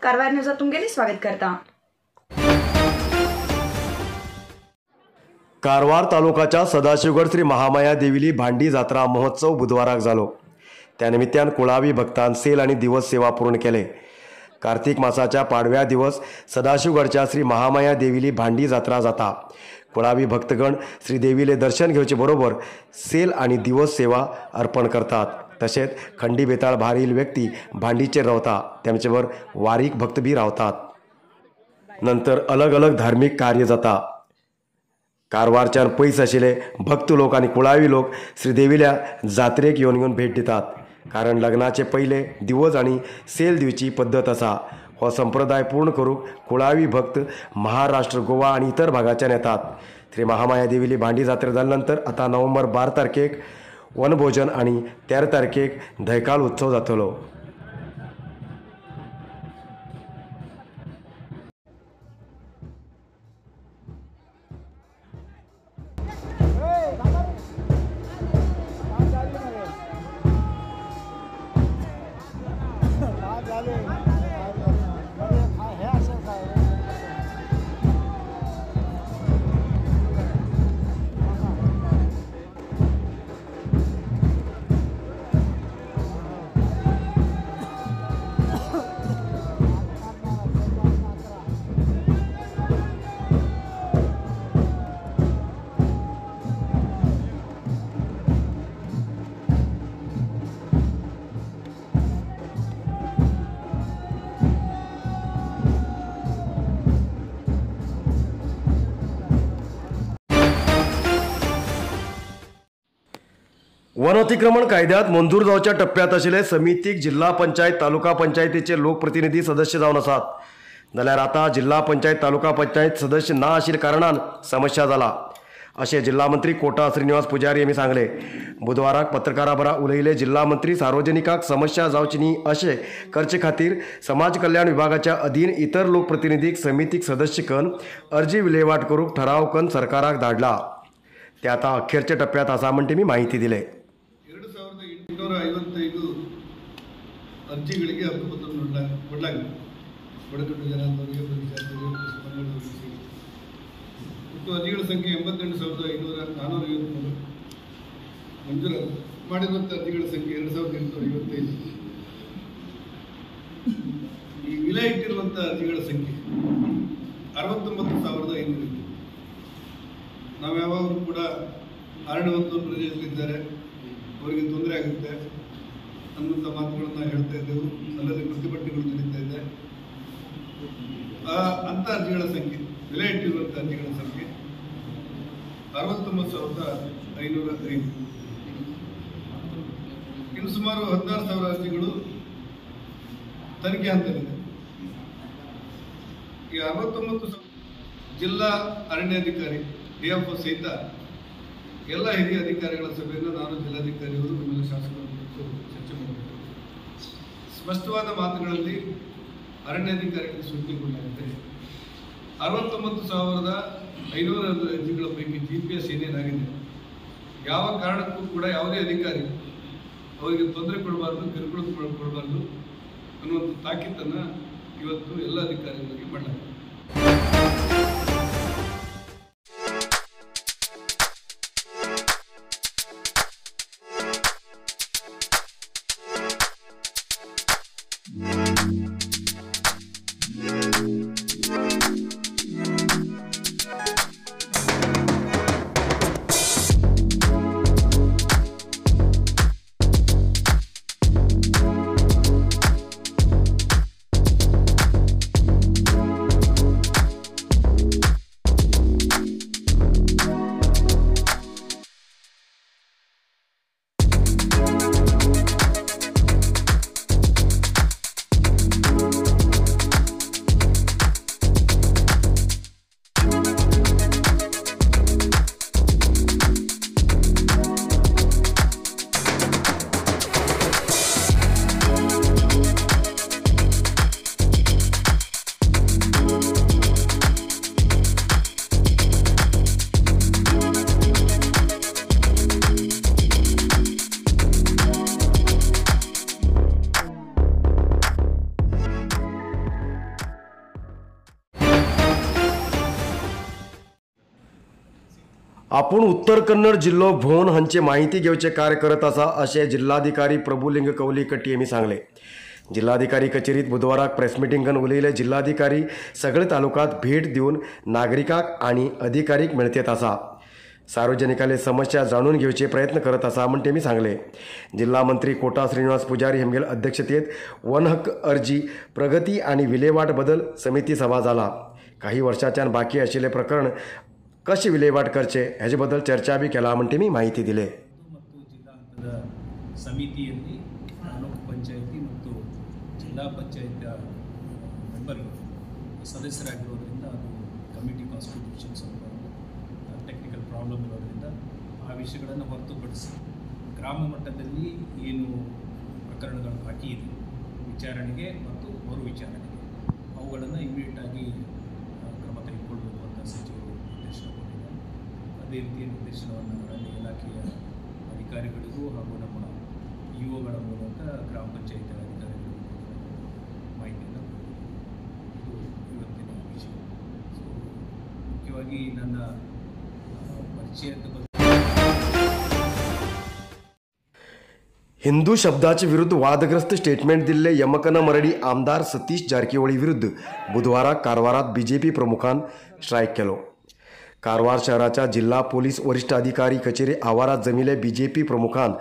Karwar news तुमगेले स्वागत करता। कारवार तालुकाच्या सदाशिवगड श्री महामाया देवीली भांडी जात्रा महोत्सव बुधवाराक जालो। त्या निमित्तान कुळावी भक्तान सेल आणि दिवस सेवा पूर्ण केले। कार्तिक मासाच्या पाडव्या दिवस सदाशिवगडच्या श्री महामाया देवीली भांडी जात्रा जाता। कुळावी भक्तगण श्री देवीले दर्शन घेवचे बरोबर सेल आणि दिवस सेवा अर्पण करतात। तसेच खंडी बेताळ भारील व्यक्ती भांडीचेर रावता, त्यांचेवर वारीक भक्त बी रावतात। नंतर अलग अलग धार्मिक कार्य जाता। कारवारच्यान पयस आशिल्ले भक्त लोक आणि कुळावी लोक श्रीदेवील्या जात्रेक येवन भेट दितात। कारण लग्नाचे पहिले दिवस आणि सेल दिवची पद्धत आसा। हो संप्रदाय पूर्ण करूक कुळावी भक्त महाराष्ट्र, गोवा आणि इतर भागाच्यान येतात। श्री महामाया देवीली भांडी जात्रा जाल्यानंतर आता नोव्हेंबर 12 तारखेक वनभोजन आणि 13 तारखेक धैकाल उत्सव जातलो। वन अतिक्रमण कायद्यात मंजूर जावच्या टप्प्यात आशिल्ले समितीक जिल्हा पंचायत, तालुका पंचायतीचे लोकप्रतिनिधी सदस्य जावन आसात। जाल्यार आता जिल्हा पंचायत, तालुका पंचायत सदस्य ना आशिल्ल्या कारणान समस्या जाला, अशें जिल्हा मंत्री कोटा श्रीनिवास पुजारी यांनी सांगले। बुधवाराक पत्रकारां बरा उलयले जिल्हा मंत्री सार्वजनिकांक समस्या जावची न्ही अशें करचे खातीर समाज कल्याण विभागाच्या अधीन इतर लोकप्रतिनिधीक समितीक सदस्य करून अर्जी विलेवाट करूक ठराव करून सरकाराक धाडला। ते आता अखेरच्या टप्प्यात आसा म्हणटे मी माहिती दिले। 2855 ಅರ್ಜಿಗಳಿಗೆ ಹಕ್ಕುಪತ್ರ ಕೊಡಲಾಗಿದೆ। ಬುಡಕಟ್ಟು ಜನಾಂಗದವರಿಗೆ, ಮಂಗಳೂರಿಗೆ ಒಟ್ಟು ಅರ್ಜಿಗಳ ಸಂಖ್ಯೆ 88553 ಮಂಜೂರು ಮಾಡಿರುವಂಥ ಅರ್ಜಿಗಳ ಸಂಖ್ಯೆ 2855। ಈ ವಿಲೆ ಇಟ್ಟಿರುವಂಥ ಅರ್ಜಿಗಳ ಸಂಖ್ಯೆ 69500 ಇದೆ। ನಾವು ಯಾವಾಗಲೂ ಕೂಡ ಅರಣ್ಯವಂತರು ಪ್ರದೇಶದಲ್ಲಿದ್ದಾರೆ, ಅವರಿಗೆ ತೊಂದರೆ ಆಗುತ್ತೆ ಅನ್ನುವಂಥ ಮಾತುಗಳನ್ನು ಹೇಳ್ತಾ ಇದ್ದೆವು। ಅಲ್ಲದೆ ಪ್ರತಿಭಟನೆಗಳು ನಡೀತಾ ಇದೆ। ಅಂಥ ಅರ್ಜಿಗಳ ಸಂಖ್ಯೆ, ಬೆಲೆ ಇಟ್ಟಿರುವಂಥ ಅರ್ಜಿಗಳ ಸಂಖ್ಯೆ 69505। ಇನ್ನು ಸುಮಾರು 16000 ಅರ್ಜಿಗಳು ತನಿಖೆ ಹಂತದಲ್ಲಿದೆ। ಈ 69 ಜಿಲ್ಲಾ ಅರಣ್ಯಾಧಿಕಾರಿ ಡಿಎಫ್ಒ ಸಹಿತ ಎಲ್ಲ ಹಿರಿಯ ಅಧಿಕಾರಿಗಳ ಸಭೆಯನ್ನು ನಾನು ಜಿಲ್ಲಾಧಿಕಾರಿಗಳು ನಮ್ಮೆಲ್ಲ ಶಾಸಕರು ಚರ್ಚೆ ಮಾಡಬೇಕು। ಸ್ಪಷ್ಟವಾದ ಮಾತುಗಳಲ್ಲಿ ಅರಣ್ಯಾಧಿಕಾರಿಗಳಿಗೆ ಸೂಚನೆಗೊಂಡಾಗಿದೆ। 69500 ಅರ್ಜಿಗಳ ಪೈಕಿ GPS ಏನೇನಾಗಿದೆ, ಯಾವ ಕಾರಣಕ್ಕೂ ಕೂಡ ಯಾವುದೇ ಅಧಿಕಾರಿ ಅವರಿಗೆ ತೊಂದರೆ ಕೊಡಬಾರ್ದು, ಕಿರುಕುಳ ಕೊಡಬಾರ್ದು ಅನ್ನುವಂಥ ತಾಕೀತನ್ನು ಇವತ್ತು ಎಲ್ಲ ಅಧಿಕಾರಿಗಳಿಗೆ ಮಾಡಲಾಗಿದೆ। आपण उत्तर कन्नड जिल्हो भोवन हांचे माहिती घेवचे कार्य करत आसा अशें जिल्हाधिकारी प्रभुलिंग कवलीकट्टी यांनी सांगले। जिल्हाधिकारी कचेरीत बुधवाराक प्रेस मिटिंगान उलयले जिल्हाधिकारी सगळे तालुक्यात भेट दिवन नागरिकांक आणि अधिकारीक मेळतेत आसा। सार्वजनिकांतले समस्या जाणून घेवचे प्रयत्न करत आसा म्हण तेमी सांगले। जिल्हा मंत्री कोटा श्रीनिवास पुजारी हेमगेल अध्यक्षतेत वन हक्क अर्जी प्रगती आणि विलेवाट बदल समिती सभा जाला। काही वर्षाच्यान बाकी आशिल्ले प्रकरण कशे विलेवाट करचे हेजे बद्दल चर्चा बी केला म्हण तेमी माहिती दिले। ಮತ್ತು ಜಿಲ್ಲಾ ಹಂತದ ಸಮಿತಿಯಲ್ಲಿ ತಾಲೂಕು ಪಂಚಾಯಿತಿ ಮತ್ತು ಜಿಲ್ಲಾ ಪಂಚಾಯತ್ ಮೆಂಬರ್ಗಳು ಸದಸ್ಯರಾಗಿರೋದ್ರಿಂದ ಅದು ಕಮಿಟಿ ಕಾನ್ಸ್ಟಿಟ್ಯೂಷನ್ ಸ್ವಲ್ಪ ಟೆಕ್ನಿಕಲ್ ಪ್ರಾಬ್ಲಮ್ ಇರೋದ್ರಿಂದ ಆ ವಿಷಯಗಳನ್ನು ಹೊರತುಪಡಿಸಿ ಗ್ರಾಮ ಮಟ್ಟದಲ್ಲಿ ಏನು ಪ್ರಕರಣಗಳು ಬಾಕಿ ಇದೆ ವಿಚಾರಣೆಗೆ ಮತ್ತು ಮರು ವಿಚಾರಣೆಗೆ ಅವುಗಳನ್ನು ಇಮಿಡಿಯೇಟಾಗಿ ಕ್ರಮ ತೆಗೆದುಕೊಳ್ಬೇಕು ಅಂತ ಸಚಿವರು ನಿರ್ದೇಶನ ಕೊಟ್ಟಿದ್ದಾರೆ। ಅದೇ ರೀತಿಯ ನಿರ್ದೇಶನವನ್ನು ಅರಣ್ಯ ಇಲಾಖೆಯ ಅಧಿಕಾರಿಗಳಿಗೂ ಹಾಗೂ ನಮ್ಮ ಇಒಗಳ ಮೂಲಕ ಗ್ರಾಮ ಪಂಚಾಯತ್ ಅಧಿಕಾರಿಗಳಿಗೂ ಮಾಹಿತಿಯನ್ನು ಕೊಟ್ಟಿದ್ದಾರೆ। ಇದು ಇವತ್ತಿನ ವಿಷಯ। ಸೊ ಮುಖ್ಯವಾಗಿ ನನ್ನ ಪರಿಚಯದ ಬಗ್ಗೆ हिंदू शब्दाचे विरुद्ध वादग्रस्त स्टेटमेंट दिल्ले यमकना मराठी आमदार सतीश जारकिहोळी विरुद्ध बुधवाराक कारवारात बीजेपी प्रमुखान स्ट्रायक केलो। कारवार शहराच्या जिल्हा पोलीस वरिष्ठ अधिकारी कचेरी आवारात जमिल्ले बीजेपी प्रमुखान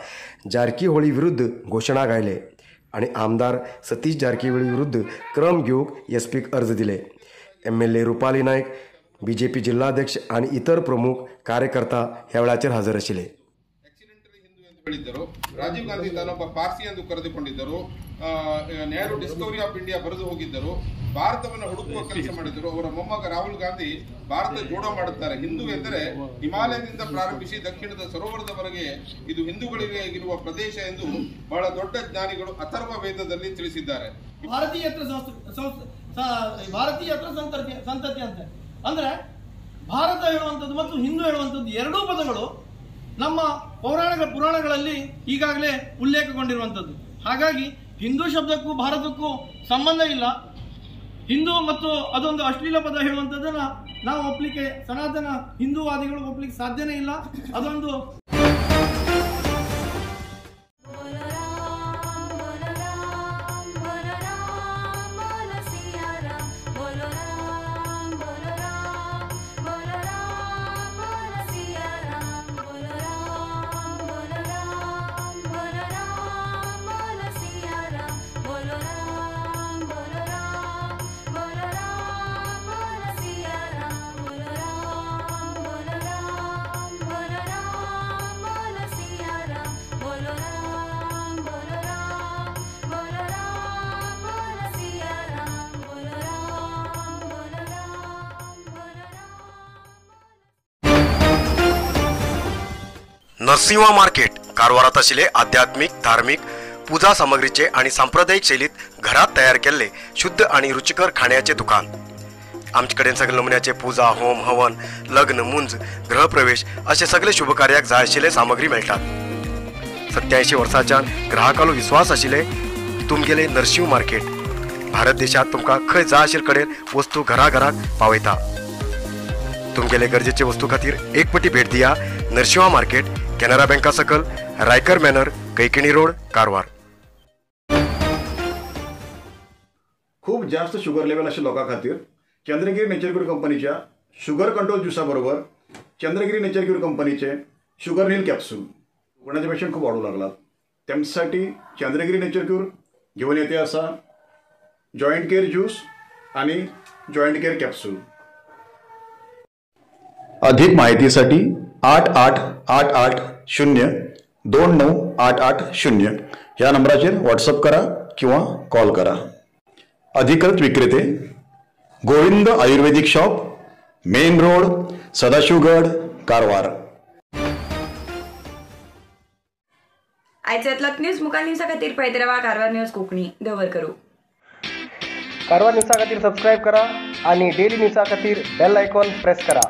जारकिहोळी विरुद्ध घोषणा गायले आणि आमदार सतीश जारकिहोळी विरुद्ध क्रम घेवंक एसपीक अर्ज दिले। एमएलए रुपाली नायक, बीजेपी जिल्हाध्यक्ष आणि इतर प्रमुख कार्यकर्ता ह्या वेळाचेर हजर आशिल्ले। ಹೇಳಿದ್ದರು। ರಾಜೀವ್ ಗಾಂಧಿ ತಾನೊಬ್ಬ ಪಾರ್ಸಿ ಎಂದು ಕರೆದುಕೊಂಡಿದ್ದರು। ನೆಹರು ಡಿಸ್ಕವರಿ ಆಫ್ ಇಂಡಿಯಾ ಬರೆದು ಹೋಗಿದ್ದರು। ಭಾರತವನ್ನು ಹುಡುಕುವ ಕೆಲಸ ಮಾಡಿದರು। ಅವರ ಮೊಮ್ಮಗ ರಾಹುಲ್ ಗಾಂಧಿ ಭಾರತ ಜೋಡೋ ಮಾಡುತ್ತಾರೆ। ಹಿಂದೂ ಎಂದರೆ ಹಿಮಾಲಯದಿಂದ ಪ್ರಾರಂಭಿಸಿ ದಕ್ಷಿಣದ ಸರೋವರದವರೆಗೆ ಇದು ಹಿಂದೂಗಳಿಗೆ ಇರುವ ಪ್ರದೇಶ ಎಂದು ಬಹಳ ದೊಡ್ಡ ಜ್ಞಾನಿಗಳು ಅಥರ್ವ ವೇದದಲ್ಲಿ ತಿಳಿಸಿದ್ದಾರೆ। ಭಾರತೀಯೇತರ ಸಂತತಿ ಅಂತ ಅಂದ್ರೆ ಭಾರತ ಹೇಳುವಂಥದ್ದು ಮತ್ತು ಹಿಂದೂ ಹೇಳುವಂಥದ್ದು ಎರಡೂ ಪದಗಳು ನಮ್ಮ ಪುರಾಣಗಳಲ್ಲಿ ಈಗಾಗಲೇ ಉಲ್ಲೇಖಗೊಂಡಿರುವಂಥದ್ದು। ಹಾಗಾಗಿ ಹಿಂದೂ ಶಬ್ದಕ್ಕೂ ಭಾರತಕ್ಕೂ ಸಂಬಂಧ ಇಲ್ಲ। ಹಿಂದೂ ಮತ್ತು ಅದೊಂದು ಅಶ್ಲೀಲ ಪದ ಹೇಳುವಂಥದ್ದನ್ನ ನಾವು ಒಪ್ಪಲಿಕ್ಕೆ ಸನಾತನ ಹಿಂದೂವಾದಿಗಳು ಒಪ್ಪಲಿಕ್ಕೆ ಸಾಧ್ಯನೇ ಇಲ್ಲ। ಅದೊಂದು नरसिंह मार्केट कारवारात आशिल्ले आध्यात्मिक धार्मिक पूजा सामग्रीचे आणि सांप्रदायिक शैलीत घरात तयार केल्ले शुद्ध आणि रुचिकर खाण्याचे दुकान। आमचे कडेन सगळे नमुन्याचे पूजा होम हवन लग्न मुंज गृहप्रवेश असे सगळे शुभ कार्याक जाय आशिल्ले सामग्री मेळटात। 87 वर्सांच्यान ग्राहकालो विश्वास आशिल्ले तुमगेले नरसिंह मार्केट भारत देशात तुमकां खंय जाय आशिल्ले कडेन वस्तू घराघराक पावयता। तुमगेले गरजेचे वस्तू खातीर एक पटी भेट दिया नरसिंह मार्केट, कॅनरा बँका सकल, रायकर मॅनर, कैकिणी रोड, कारवार। खूप जास्त शुगर लेवल अशा लोकां खातीर चंद्रगिरी नेचरक्यूर कंपनीच्या शुगर कंट्रोल ज्युसाबरोबर चंद्रगिरी नेचरक्यूर कंपनीचे शुगर नील कॅप्सूल कोणाचे पेशंट खूप वाढू लागलात त्यांच्यासाठी चंद्रगिरी नेचरक्यूर घेऊन येते असा जॉईंट केअर ज्यूस आणि जॉईंट केअर कॅप्सूल। अधिक माहितीसाठी 8888029880 या नंबराचेर व्हॉट्सअप करा किंवा कॉल करा। अधिकृत विक्रेते Govind Ayurvedic shop, main road, Sadashivgad, Karwar. आयच्यातला न्यूज मुखार न्यूजा खातीर पळयत रावा कारवार न्यूज कोंकणी दवर करू। कारवार न्यूजा खातीर सबस्क्राईब करा आणि डेली न्यूजा खातीर बेल आयकॉन प्रेस करा।